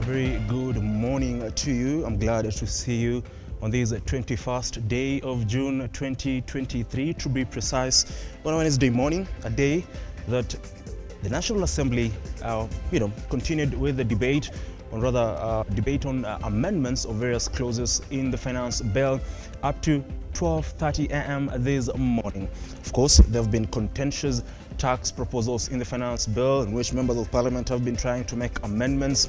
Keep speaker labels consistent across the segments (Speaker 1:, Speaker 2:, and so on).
Speaker 1: very good morning to you. I'm glad to see you on this 21st day of June 2023, to be precise, on Wednesday morning, a day that the National Assembly continued with the debate on amendments of various clauses in the finance bill up to 12:30 a.m. this morning. Of course, there have been contentious tax proposals in the finance bill in which members of parliament have been trying to make amendments,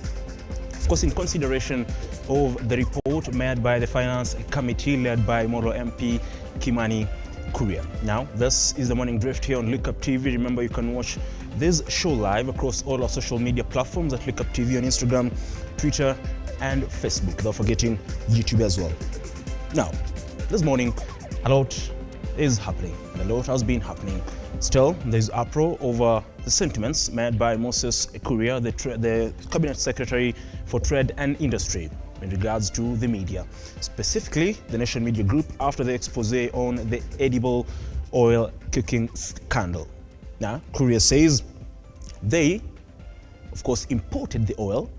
Speaker 1: of course, in consideration of the report made by the finance committee led by Moro MP Keitany. Now, this is the Morning Drift here on Lookuptv. Remember, you can watch this show live across all our social media platforms at Lookuptv on Instagram, Twitter, and Facebook, without forgetting YouTube as well. Now, this morning, a lot is happening, and a lot has been happening. Still, there's uproar over the sentiments made by Moses Kuria, the Cabinet Secretary for Trade and Industry, in regards to the media, specifically the Nation Media Group, after the expose on the edible oil cooking scandal. Now, Kuria says they, of course, imported the oil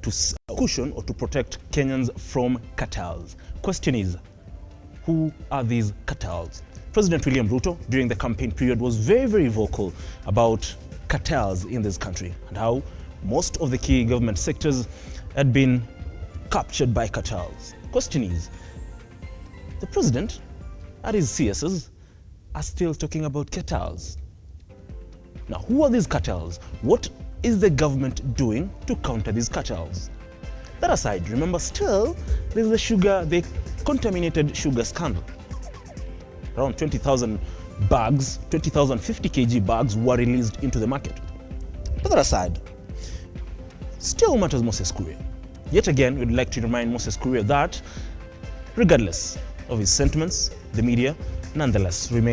Speaker 1: to cushion or to protect Kenyans from cartels. Question is, who are these cartels? President William Ruto, during the campaign period, was very vocal about cartels in this country and how most of the key government sectors had been captured by cartels. Question is, the president and his CSs are still talking about cartels. Now, who are these cartels? What is the government doing to counter these cartels? That aside, remember, still there's the contaminated sugar scandal. Around 20,000 bags, 50 kg bags were released into the market. But that aside, still matters Moses Kuria. Yet again, we'd like to remind Moses Kuria that, regardless of his sentiments, the media nonetheless will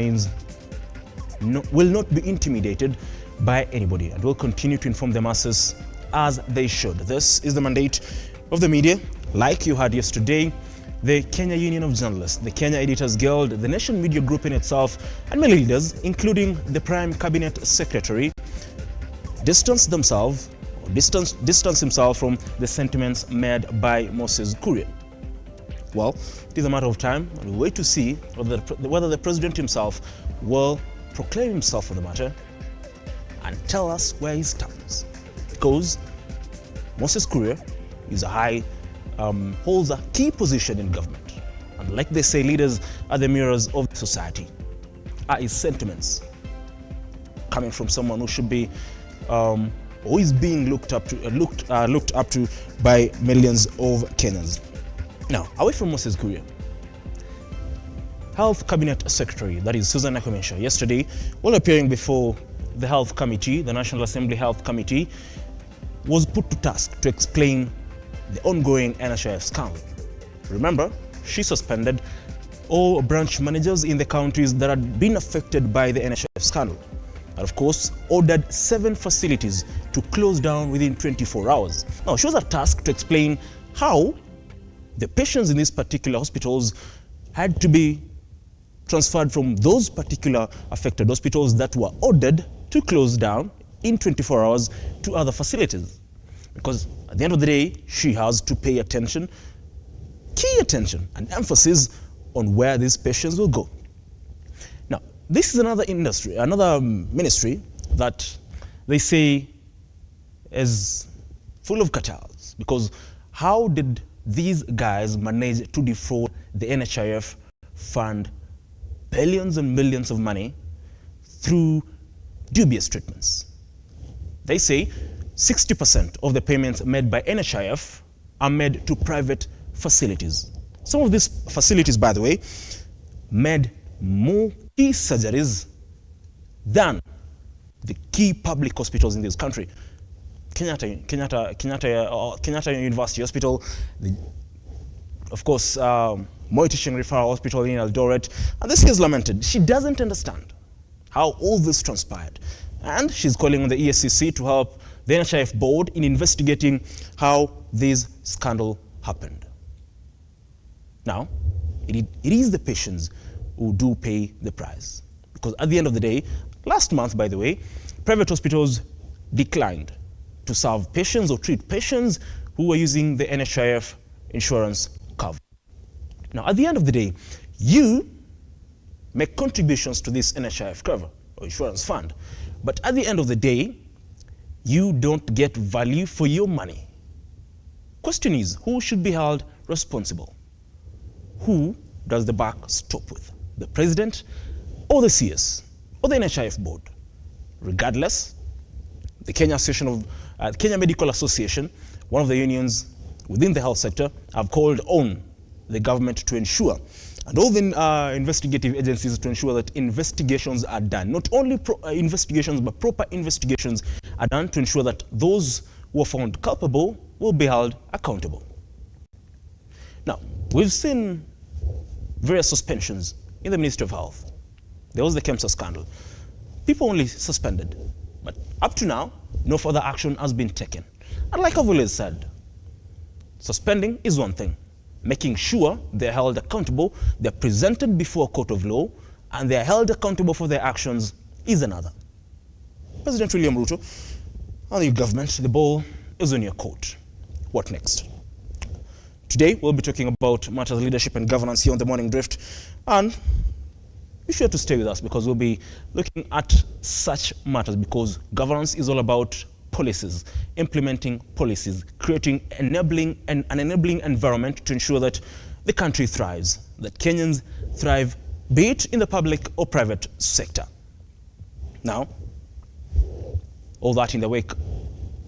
Speaker 1: not be intimidated by anybody and will continue to inform the masses as they should. This is the mandate of the media. Like you heard yesterday, the Kenya Union of Journalists, the Kenya Editors Guild, the Nation Media Group in itself, and many leaders, including the Prime Cabinet Secretary, distance himself from the sentiments made by Moses Kuria. Well, it is a matter of time, and we'll wait to see whether the president himself will proclaim himself on the matter and tell us where he stands. Because Moses Kuria is holds a key position in government. And like they say, leaders are the mirrors of society. Are his sentiments coming from someone who should be who is being looked up to by millions of Kenyans? Now, away from Moses Kuria, Health Cabinet Secretary, that is Susan Nakumesha, yesterday, while appearing before the Health Committee, the National Assembly Health Committee, was put to task to explain the ongoing NHIF scandal. Remember, she suspended all branch managers in the counties that had been affected by the NHIF scandal, and of course ordered 7 facilities to close down within 24 hours. Now, she was tasked to explain how the patients in these particular hospitals had to be transferred from those particular affected hospitals that were ordered to close down in 24 hours to other facilities. Because at the end of the day, she has to pay attention, key attention and emphasis on where these patients will go. Now, this is another ministry that they say is full of cartels, because how did these guys manage to defraud the NHIF fund billions and millions of money through dubious treatments? They say 60% of the payments made by NHIF are made to private facilities. Some of these facilities, by the way, made more key surgeries than the key public hospitals in this country. Kenyatta University Hospital, of course, Moi Teaching Referral Hospital in Eldoret, and this is lamented. She doesn't understand how all this transpired, and she's calling on the EACC to help the NHIF board in investigating how this scandal happened. Now, it is the patients who do pay the price, because at the end of the day, last month, by the way, private hospitals declined to serve patients or treat patients who are using the NHIF insurance cover. Now, at the end of the day, you make contributions to this NHIF cover or insurance fund, but at the end of the day, you don't get value for your money. Question is, who should be held responsible? Who does the buck stop with? The president or the CS or the NHIF board? Regardless, the Kenya Medical Association, one of the unions within the health sector, have called on the government to ensure, and all the investigative agencies, to ensure that investigations are done. Not only investigations, but proper investigations are done to ensure that those who are found culpable will be held accountable. Now, we've seen various suspensions in the Ministry of Health. There was the KEMSA scandal. People only suspended, but up to now, no further action has been taken. And like I've always said, suspending is one thing. Making sure they're held accountable, they're presented before a court of law, and they're held accountable for their actions is another. President William Ruto and the government, the ball is on your court. What next? Today, we'll be talking about matters leadership and governance here on the Morning Drift, and be sure to stay with us because we'll be looking at such matters, because governance is all about policies, implementing policies, creating an enabling environment to ensure that the country thrives, that Kenyans thrive, be it in the public or private sector. Now, all that in the wake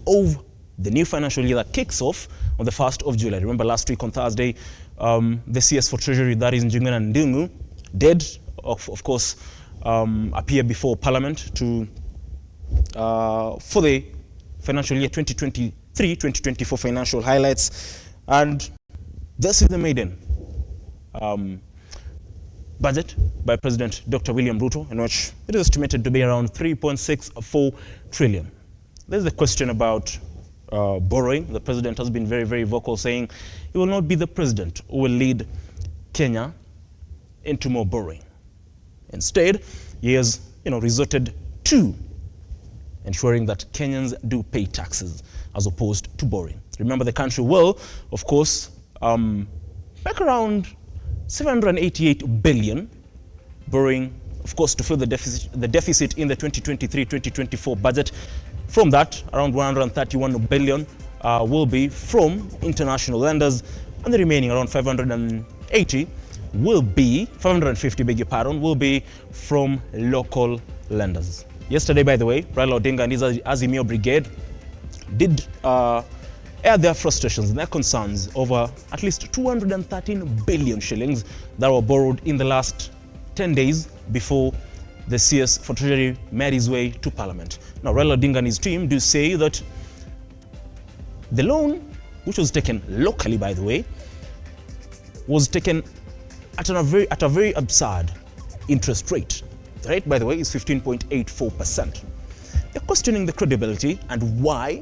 Speaker 1: of the new financial year that kicks off on the 1st of July. Remember last week on Thursday, the CS for Treasury, that is Njuguna Ndungu, did, of course, appear before Parliament to for the financial year 2023-2024 financial highlights. And this is the maiden budget by President Dr. William Ruto, in which it is estimated to be around 3.64 trillion. There's the question about borrowing. The president has been very, very vocal, saying he will not be the president who will lead Kenya into more borrowing. Instead, he has resorted to ensuring that Kenyans do pay taxes as opposed to borrowing. Remember, the country will, of course, make around 788 billion borrowing, of course, to fill the deficit in the 2023-2024 budget. From that, around 131 billion will be from international lenders, and the remaining around 550, will be from local lenders. Yesterday, by the way, Raila Odinga and his Azimio Brigade did air their frustrations and their concerns over at least 213 billion shillings that were borrowed in the last 10 days before the CS for Treasury made his way to Parliament. Now, Raila Odinga and his team do say that the loan, which was taken locally, by the way, was taken at a very absurd interest rate. The rate, by the way, is 15.84%. They're questioning the credibility and why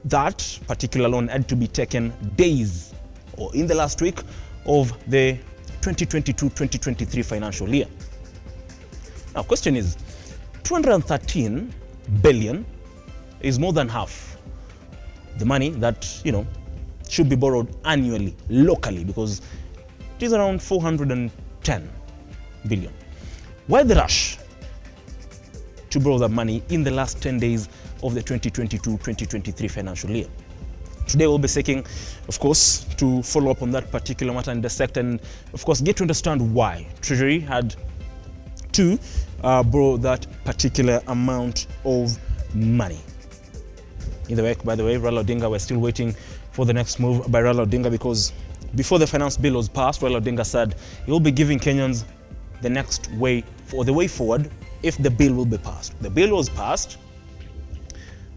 Speaker 1: that particular loan had to be taken days or in the last week of the 2022-2023 financial year. Now, question is, 213 billion is more than half the money that, should be borrowed annually, locally, because it is around 410 billion. Why the rush to borrow that money in the last 10 days of the 2022-2023 financial year? Today we'll be seeking, of course, to follow up on that particular matter and dissect and, of course, get to understand why Treasury had to borrow that particular amount of money. In the way, by the way, Raila Odinga, we're still waiting for the next move by Raila Odinga, because before the finance bill was passed, Raila Odinga said he will be giving Kenyans the next way, or the way forward, if the bill will be passed. The bill was passed.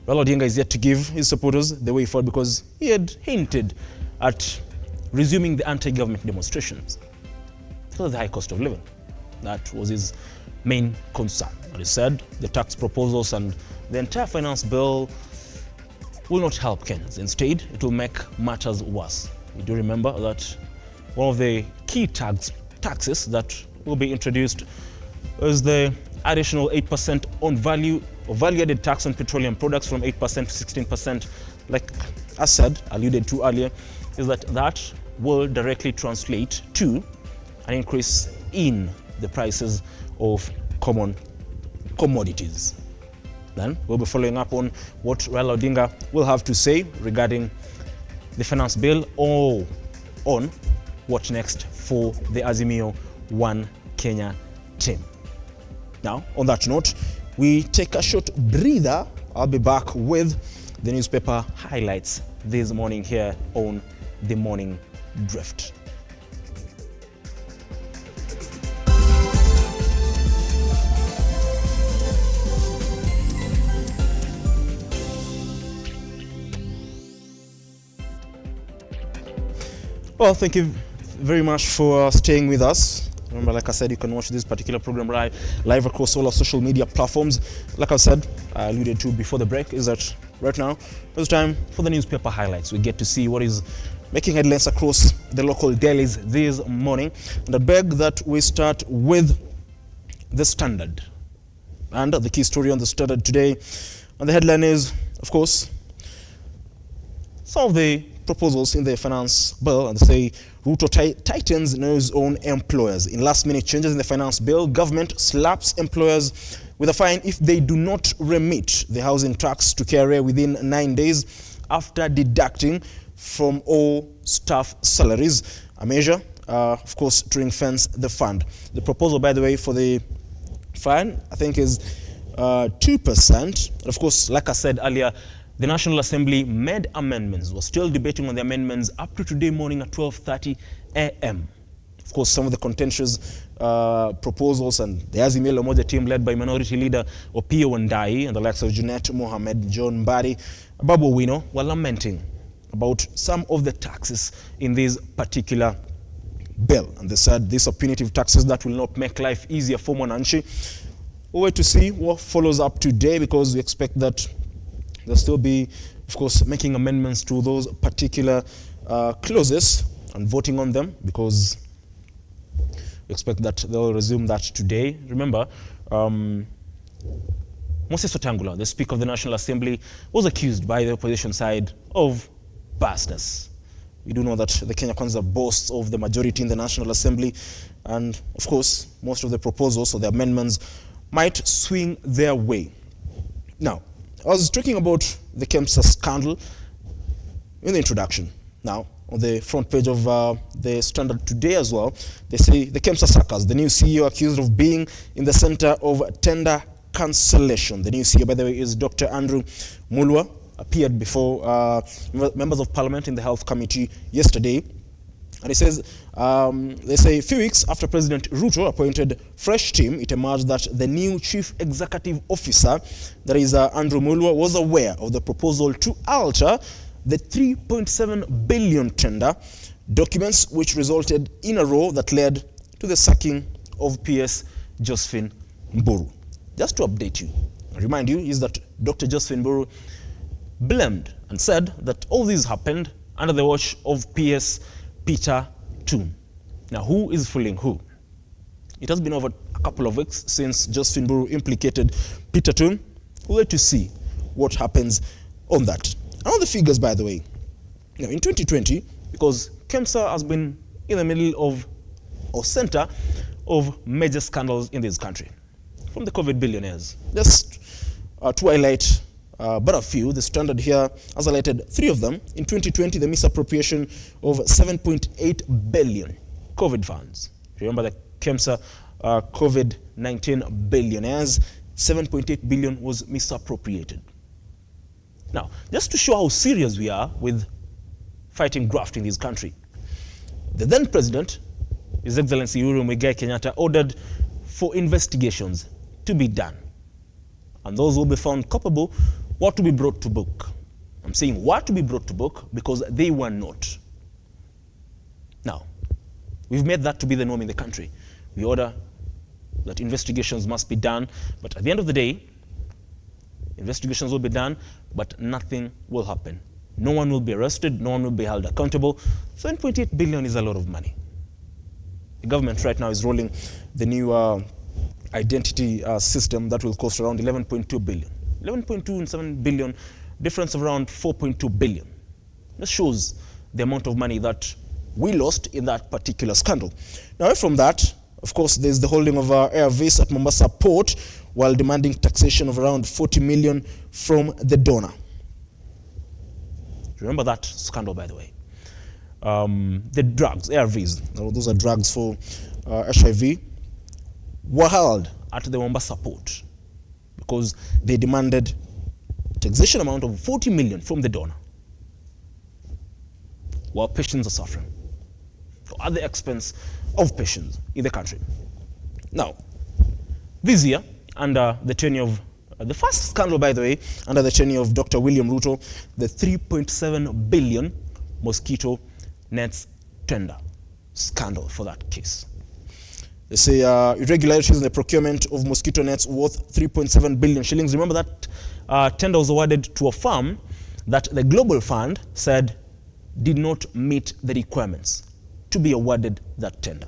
Speaker 1: Raila Odinga is yet to give his supporters the way forward because he had hinted at resuming the anti-government demonstrations because of the high cost of living. That was his main concern. And he said the tax proposals and the entire finance bill will not help Kenyans. Instead, it will make matters worse. You do remember that one of the key taxes that will be introduced is the additional 8% on value-added tax on petroleum products, from 8% to 16%. Like as said, alluded to earlier, is that will directly translate to an increase in the prices of common commodities. Then we'll be following up on what Raila Odinga will have to say regarding the finance bill or on what next for the Azimio One Kenya team. Now, on that note, we take a short breather. I'll be back with the newspaper highlights this morning here on The Morning Drift. Well, thank you very much for staying with us. Remember, like I said, you can watch this particular program live across all our social media platforms. Like I said, I alluded to before the break, is that right now it's time for the newspaper highlights. We get to see what is making headlines across the local dailies this morning. And I beg that we start with the Standard. And the key story on the Standard today, and the headline is, of course, some of the proposals in the finance bill, and they say Ruto tightens nose on employers. In last-minute changes in the finance bill, government slaps employers with a fine if they do not remit the housing tax to KRA within 9 days after deducting from all staff salaries. A measure, of course, to ring-fence the fund. The proposal, by the way, for the fine, I think, is 2%. And of course, like I said earlier, the National Assembly made amendments. We're still debating on the amendments up to today morning at 12:30 a.m. Of course, some of the contentious proposals and the Azimio La Umoja team led by Minority Leader Opiyo Wandayi and the likes of Junet Mohammed, John Mbadi, Babu Owino were lamenting about some of the taxes in this particular bill. And they said these are punitive taxes that will not make life easier for Mwananchi. We'll wait to see what follows up today, because we expect that there'll still be, of course, making amendments to those particular clauses and voting on them, because we expect that they'll resume that today. Remember, Moses Wetangula, the Speaker of the National Assembly, was accused by the opposition side of biasness. We do know that the Kenya Kwanza boasts of the majority in the National Assembly, and of course, most of the proposals or the amendments might swing their way. Now, I was talking about the KEMSA scandal in the introduction. Now, on the front page of the Standard today as well, they say the KEMSA suckers, the new CEO accused of being in the center of tender cancellation. The new CEO, by the way, is Dr. Andrew Mulwa, appeared before members of parliament in the health committee yesterday. And he says, they say a few weeks after President Ruto appointed fresh team, it emerged that the new chief executive officer, that is Andrew Mulwa, was aware of the proposal to alter the 3.7 billion tender documents, which resulted in a row that led to the sacking of PS Josephine Mburu. Just to update you, remind you, is that Dr. Josephine Mburu blamed and said that all this happened under the watch of PS Peter Toon. Now, who is fooling who? It has been over a couple of weeks since Josephine Mburu implicated Peter Toon. We'll wait to see what happens on that. And all the figures, by the way, now in 2020, because KEMSA has been in the middle of or center of major scandals in this country, from the COVID billionaires. Just to highlight but a few, the Standard here has highlighted 3 of them. In 2020, the misappropriation of 7.8 billion COVID funds. Remember the KEMSA COVID-19 billionaires, 7.8 billion was misappropriated. Now, just to show how serious we are with fighting graft in this country, the then president, His Excellency Uhuru Muigai Kenyatta, ordered for investigations to be done. And those who will be found culpable were to be brought to book. I'm saying were to be brought to book because they were not. Now, we've made that to be the norm in the country. We order that investigations must be done, but at the end of the day, investigations will be done, but nothing will happen. No one will be arrested, no one will be held accountable. 7.8 billion is a lot of money. The government right now is rolling the new identity system that will cost around 11.2 billion. 11.2 and 7 billion, difference of around 4.2 billion. This shows the amount of money that we lost in that particular scandal. Now, away from that, of course, there's the holding of ARVs at Mombasa Port while demanding taxation of around 40 million from the donor. Remember that scandal, by the way. The drugs, ARVs, those are drugs for HIV, were held at the Mombasa Port because they demanded a taxation amount of 40 million from the donor while patients are suffering, or at the expense of patients in the country. Now, this year, under the tenure of the first scandal, by the way, under the tenure of Dr. William Ruto, the 3.7 billion mosquito nets tender scandal for that case. They say irregularities in the procurement of mosquito nets worth 3.7 billion shillings. Remember that tender was awarded to a firm that the Global Fund said did not meet the requirements to be awarded that tender.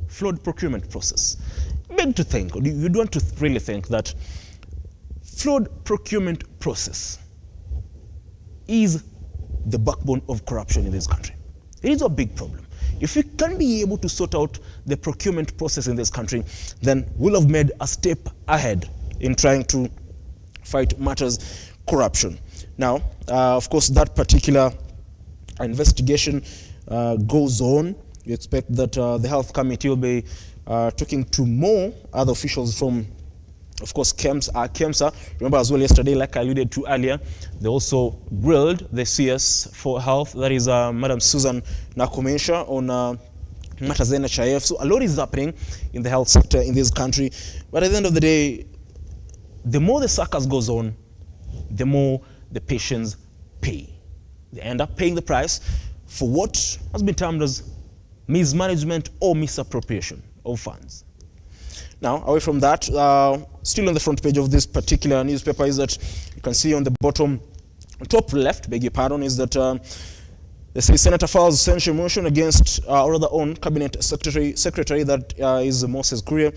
Speaker 1: Flawed procurement process. Beg to think, or you'd want to really think that flawed procurement process is the backbone of corruption in this country. It is a big problem. If we can be able to sort out the procurement process in this country, then we'll have made a step ahead in trying to fight matters corruption. Now, of course, that particular investigation goes on. We expect that the Health Committee will be talking to more other officials from, of course, KEMSA. Remember as well yesterday, like I alluded to earlier, they also grilled the CS for Health, that is Madam Susan Nakumesha, on matters NHIF. So a lot is happening in the health sector in this country. But at the end of the day, the more the circus goes on, the more the patients pay. They end up paying the price for what has been termed as mismanagement or misappropriation of funds. Now, away from that, still on the front page of this particular newspaper is that you can see on the bottom, top left, beg your pardon, is that they say Senator files censure motion against, or rather on Cabinet Secretary that is Moses Kuria.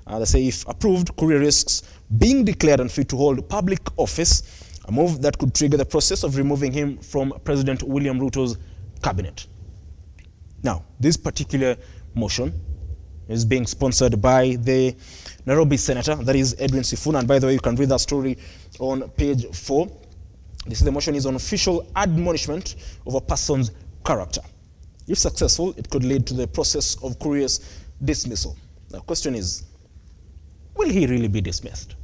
Speaker 1: They say if approved, Kuria risks being declared unfit to hold public office, a move that could trigger the process of removing him from President William Ruto's cabinet. Now, this particular motion is being sponsored by the Nairobi Senator, that is Edwin Sifuna. And by the way, you can read that story on page 4. This is the motion is on official admonishment of a person's character. If successful, it could lead to the process of Kuria's dismissal. The question is, will he really be dismissed?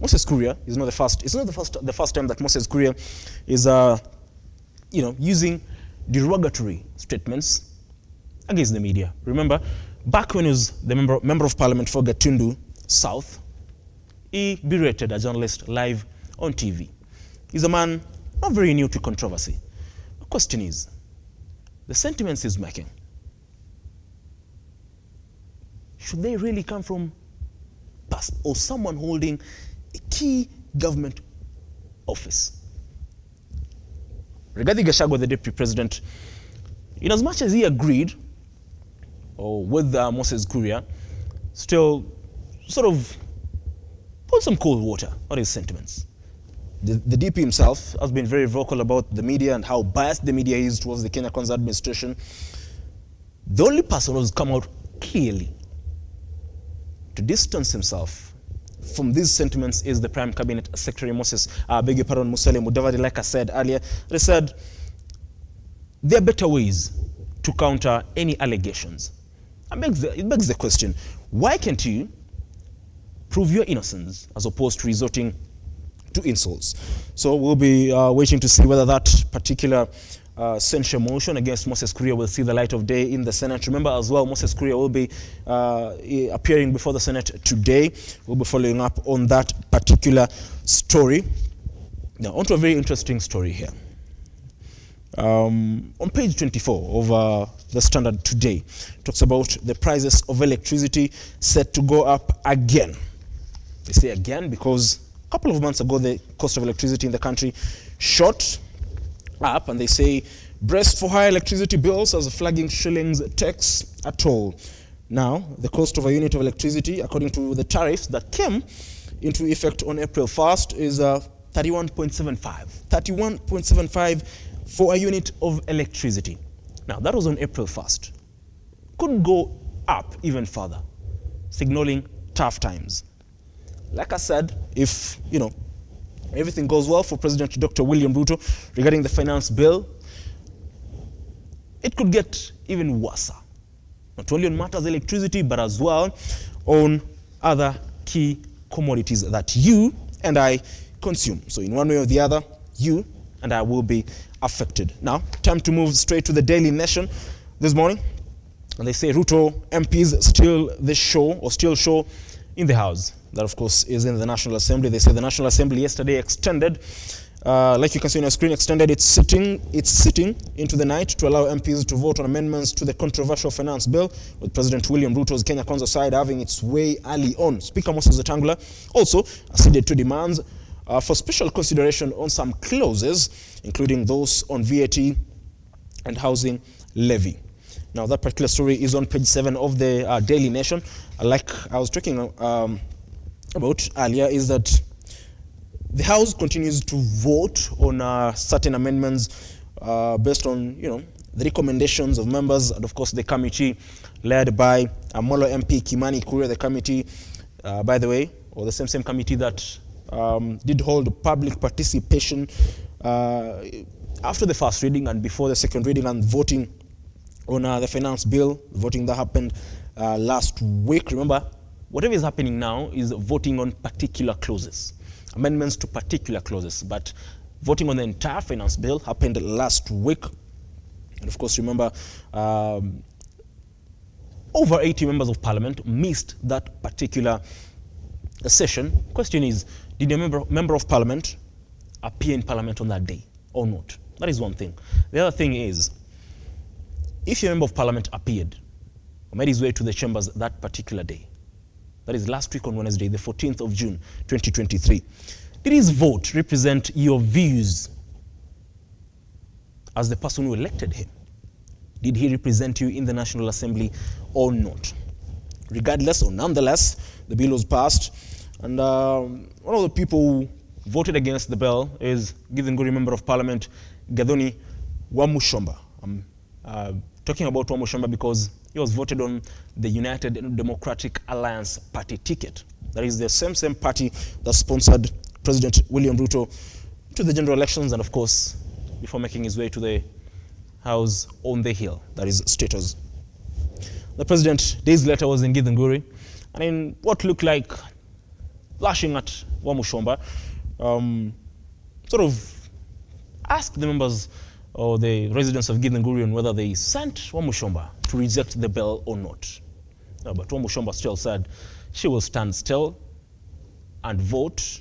Speaker 1: Moses Kuria is not the first. It's not the first time that Moses Kuria is, using derogatory statements against the media. Remember, back when he was the member of Parliament for Gatundu South, he berated a journalist live on TV. He's a man not very new to controversy. The question is, the sentiments he's making, should they really come from past or someone holding a key government office? Rigathi Gachagua, the deputy president, in as much as he agreed with Moses Kuria, still sort of put some cold water on his sentiments. The DP himself has been very vocal about the media and how biased the media is towards the Kenya Kwanza administration. The only person who's come out clearly to distance himself from these sentiments is the Prime Cabinet Secretary Musalia Mudavadi. Like I said earlier, they said there are better ways to counter any allegations. It begs the question, why can't you prove your innocence as opposed to resorting to insults? So we'll be waiting to see whether that particular censure motion against Moses Kuria will see the light of day in the Senate. Remember as well, Moses Kuria will be appearing before the Senate today. We'll be following up on that particular story. Now, on to a very interesting story here. On page 24 of the Standard today, talks about the prices of electricity set to go up again. They say again because a couple of months ago, the cost of electricity in the country shot up, and they say brace for high electricity bills as a flagging shillings tax at all. Now, the cost of a unit of electricity, according to the tariffs that came into effect on April 1st, is 31.75. 31.75 for a unit of electricity. Now, that was on April 1st. Could go up even further, signaling tough times. Like I said, if, everything goes well for President Dr. William Ruto regarding the finance bill, it could get even worse. Not only on matters electricity, but as well on other key commodities that you and I consume. So in one way or the other, you and I will be affected. Now, time to move straight to the Daily Nation this morning. And they say Ruto MPs still show in the House. That, of course, is in the National Assembly. They say the National Assembly yesterday extended, like you can see on your screen, extended its sitting into the night to allow MPs to vote on amendments to the controversial finance bill, with President William Ruto's Kenya Kwanza side having its way early on. Speaker Moses Wetangula also acceded to demands for special consideration on some clauses, including those on VAT and housing levy. Now, that particular story is on page 7 of the Daily Nation. Like I was talking about earlier, is that the House continues to vote on certain amendments based on, the recommendations of members, and of course the committee led by Molo MP Kimani Kuria, the committee, by the way, or the same committee that did hold public participation after the first reading and before the second reading and voting on the finance bill, voting that happened last week. Remember, whatever is happening now is voting on particular clauses, amendments to particular clauses, but voting on the entire finance bill happened last week. And of course, remember, over 80 members of parliament missed that particular session. Question is, did a member of parliament appear in parliament on that day or not? That is one thing. The other thing is, if a member of parliament appeared or made his way to the chambers that particular day, that is last week on Wednesday, the 14th of June, 2023, did his vote represent your views as the person who elected him? Did he represent you in the National Assembly or not? Regardless or nonetheless, the bill was passed, and one of the people who voted against the bill is Githunguri Member of Parliament Gathoni Wamuchomba. I'm talking about Wamuchomba because he was voted on the United Democratic Alliance party ticket. That is the same party that sponsored President William Ruto to the general elections and, of course, before making his way to the House on the Hill, that is status. The president days later was in Githunguri, and in what looked like lashing at Wamuchomba, sort of asked the members or the residents of Githunguri on whether they sent Wamuchomba to reject the bill or not. But Wamuchomba still said she will stand still and vote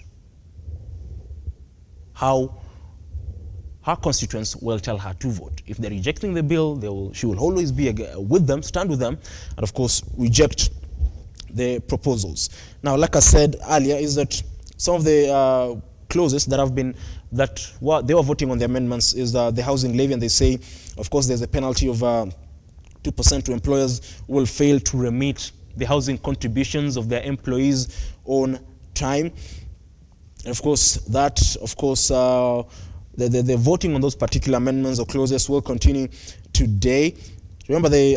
Speaker 1: how her constituents will tell her to vote. If they're rejecting the bill, she will always be with them, stand with them, and of course reject the proposals. Now, like I said earlier, is that some of the clauses that they were voting on the amendments is the housing levy, and they say, of course, there's a penalty of 2% to employers who will fail to remit the housing contributions of their employees on time. And of course, the voting on those particular amendments or clauses will continue today. Remember, the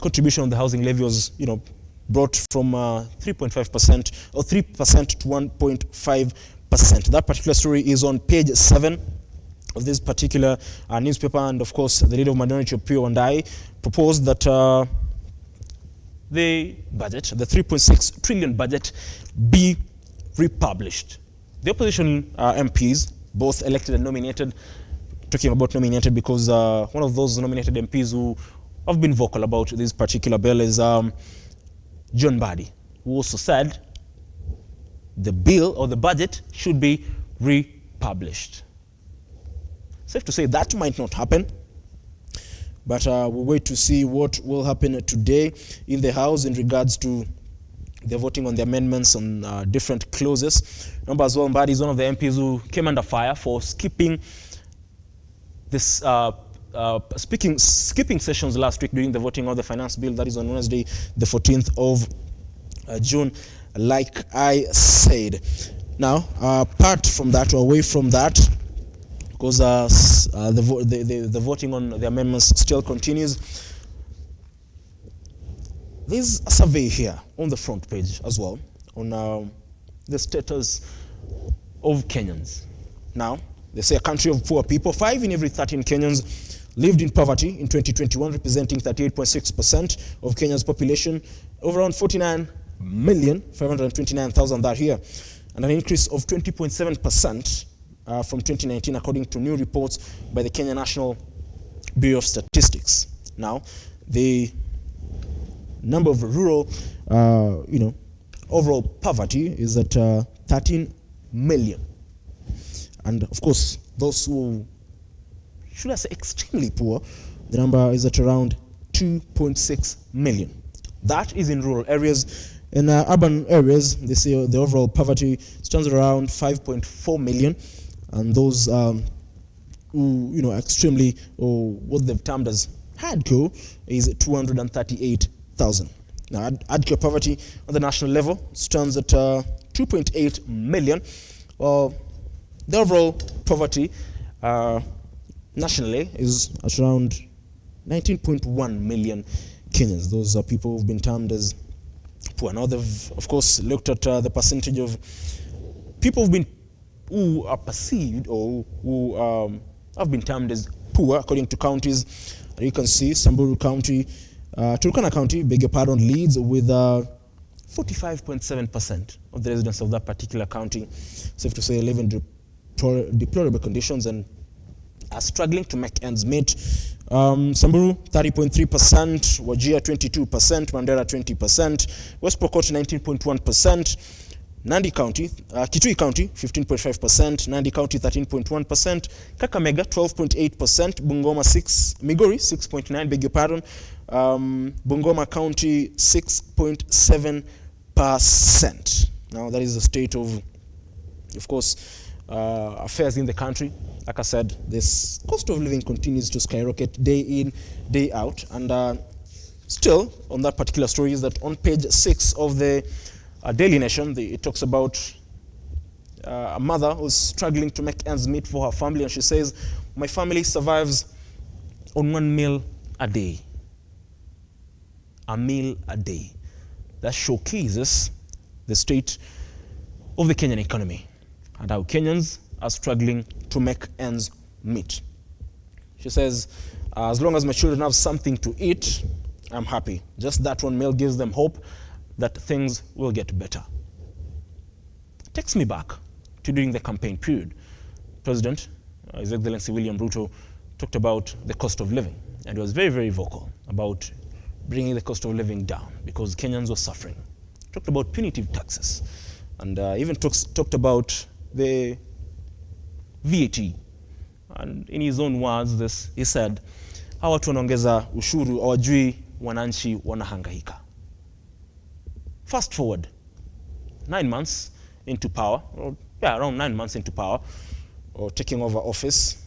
Speaker 1: contribution on the housing levy was, brought from 3.5% or 3% to 1.5%. That particular story is on page 7 of this particular newspaper, and of course, the leader of Minority of Pure and I proposed that the budget, the 3.6 trillion budget, be republished. The opposition MPs, both elected and nominated, talking about nominated because one of those nominated MPs who have been vocal about this particular bill is John Badi, who also said the bill or the budget should be republished. Safe to say that might not happen, but we'll wait to see what will happen today in the House in regards to the voting on the amendments on different clauses. Remember as well, Mbadi is one of the MPs who came under fire for skipping this skipping sessions last week during the voting of the finance bill. That is on Wednesday, the 14th of June, like I said. Now, apart from that, or away from that, because the voting on the amendments still continues, there's a survey here on the front page as well on the status of Kenyans. Now, they say a country of poor people. 5 in every 13 Kenyans lived in poverty in 2021, representing 38.6% of Kenya's population, of around 49,529,000 that year, and an increase of 20.7% from 2019, according to new reports by the Kenya National Bureau of Statistics. Now, the number of rural, overall poverty is at 13 million. And of course, those who, should I say, extremely poor, the number is at around 2.6 million. That is in rural areas. In urban areas, they say the overall poverty stands at around 5.4 million. And those who, extremely, or what they've termed as hardcore, is 238,000. Now, hardcore poverty on the national level stands at 2.8 million. The overall poverty nationally is at around 19.1 million Kenyans. Those are people who've been termed as poor. Now, they've, of course, looked at the percentage of people who are perceived or who have been termed as poor according to counties. You can see Samburu County, Turkana County, beg your pardon, leads with 45.7% of the residents of that particular county, safe to say, live in deplorable conditions and are struggling to make ends meet. Samburu 30.3%, Wajir 22%, Mandera 20%, West Pokot 19.1%, Nandi County, Kitui County 15.5%, Nandi County 13.1%, Kakamega 12.8%, Bungoma Migori 6.9%, beg your pardon, Bungoma County 6.7%. Now that is the state of course, affairs in the country. Like I said, this cost of living continues to skyrocket day in, day out. And still, on that particular story, is that on page 6 of the Daily Nation, it talks about a mother who's struggling to make ends meet for her family. And she says, my family survives on 1 meal a day. A meal a day. That showcases the state of the Kenyan economy and how Kenyans are struggling to make ends meet. She says, as long as my children have something to eat, I'm happy. Just that 1 meal gives them hope that things will get better. Takes me back to during the campaign period. President, His Excellency William Ruto, talked about the cost of living, and he was very, very vocal about bringing the cost of living down because Kenyans were suffering. Talked about punitive taxes, and even talked about the VAT. And in his own words, he said, hawa watu wanaongeza ushuru hawajui wananchi wanahangaika. Fast forward 9 months into power, around 9 months into power, or taking over office,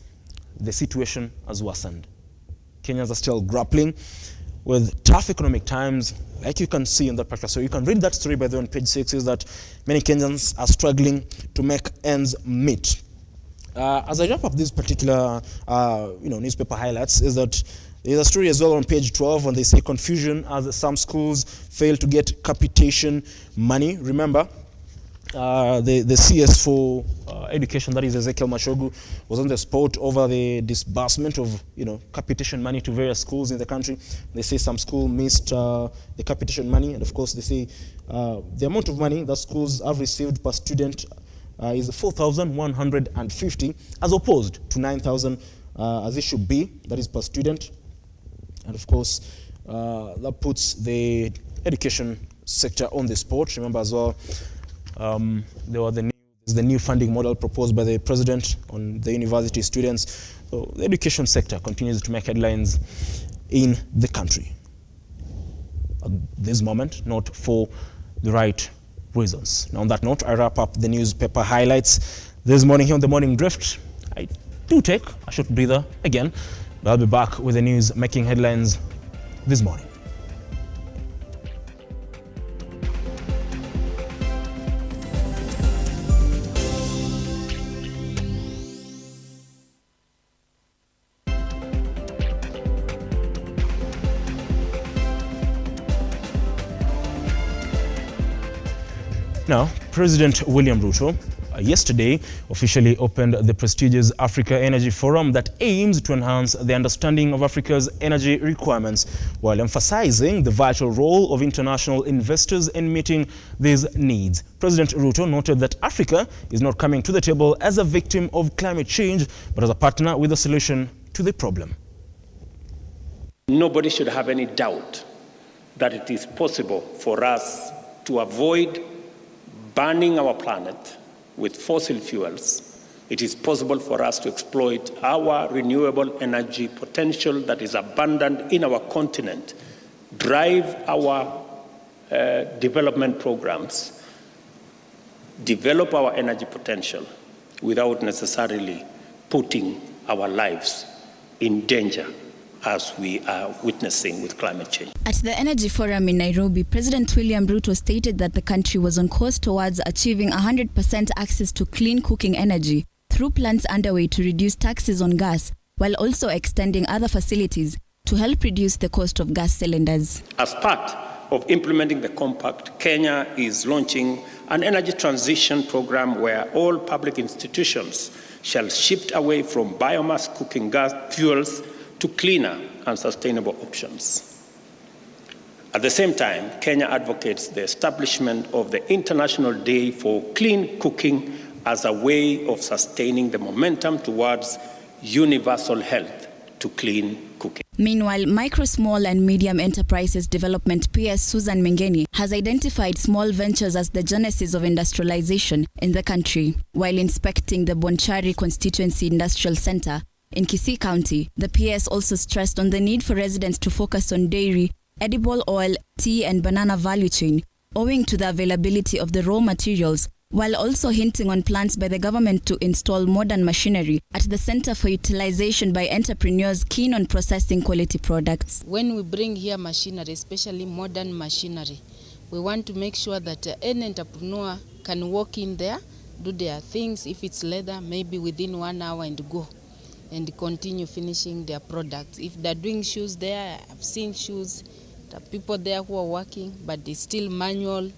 Speaker 1: the situation has worsened. Kenyans are still grappling with tough economic times, like you can see in that particular story. You can read that story, by the way, on page 6, is that many Kenyans are struggling to make ends meet. As I wrap up this particular newspaper highlights, is that there's a story as well on page 12 when they say confusion as some schools fail to get capitation money. Remember, the CS for education, that is Ezekiel Mashogu, was on the spot over the disbursement of capitation money to various schools in the country. They say some school missed the capitation money, and of course they say the amount of money that schools have received per student is 4,150 as opposed to 9,000 as it should be, that is per student. And of course that puts the education sector on the spot. Remember as well, there's the new funding model proposed by the president on the university students. So the education sector continues to make headlines in the country. At this moment, not for the right reasons. Now on that note, I wrap up the newspaper highlights this morning here on the Morning Drift. I do take a short breather again, but I'll be back with the news making headlines this morning. Now, President William Ruto yesterday officially opened the prestigious Africa Energy Forum that aims to enhance the understanding of Africa's energy requirements while emphasizing the vital role of international investors in meeting these needs. President Ruto noted that Africa is not coming to the table as a victim of climate change, but as a partner with a solution to the problem.
Speaker 2: Nobody should have any doubt that it is possible for us to avoid burning our planet with fossil fuels. It is possible for us to exploit our renewable energy potential that is abundant in our continent, drive our development programs, develop our energy potential without necessarily putting our lives in danger as we are witnessing with climate change.
Speaker 3: At the Energy Forum in Nairobi, President William Ruto stated that the country was on course towards achieving 100% access to clean cooking energy through plans underway to reduce taxes on gas, while also extending other facilities to help reduce the cost of gas cylinders.
Speaker 2: As part of implementing the compact, Kenya is launching an energy transition program where all public institutions shall shift away from biomass cooking gas fuels to cleaner and sustainable options. At the same time, Kenya advocates the establishment of the International Day for Clean Cooking as a way of sustaining the momentum towards universal health to clean cooking.
Speaker 3: Meanwhile, Micro, Small and Medium Enterprises Development PS Susan Mengeni has identified small ventures as the genesis of industrialization in the country. While inspecting the Bonchari Constituency Industrial Center in Kisii County, the PS also stressed on the need for residents to focus on dairy, edible oil, tea and banana value chain, owing to the availability of the raw materials, while also hinting on plans by the government to install modern machinery at the Center for Utilization by entrepreneurs keen on processing quality products.
Speaker 4: When we bring here machinery, especially modern machinery, we want to make sure that any entrepreneur can walk in there, do their things. If it's leather, maybe within 1 hour and go and continue finishing their products. If they're doing shoes there, I've seen shoes, there are people there who are working, but it's still manual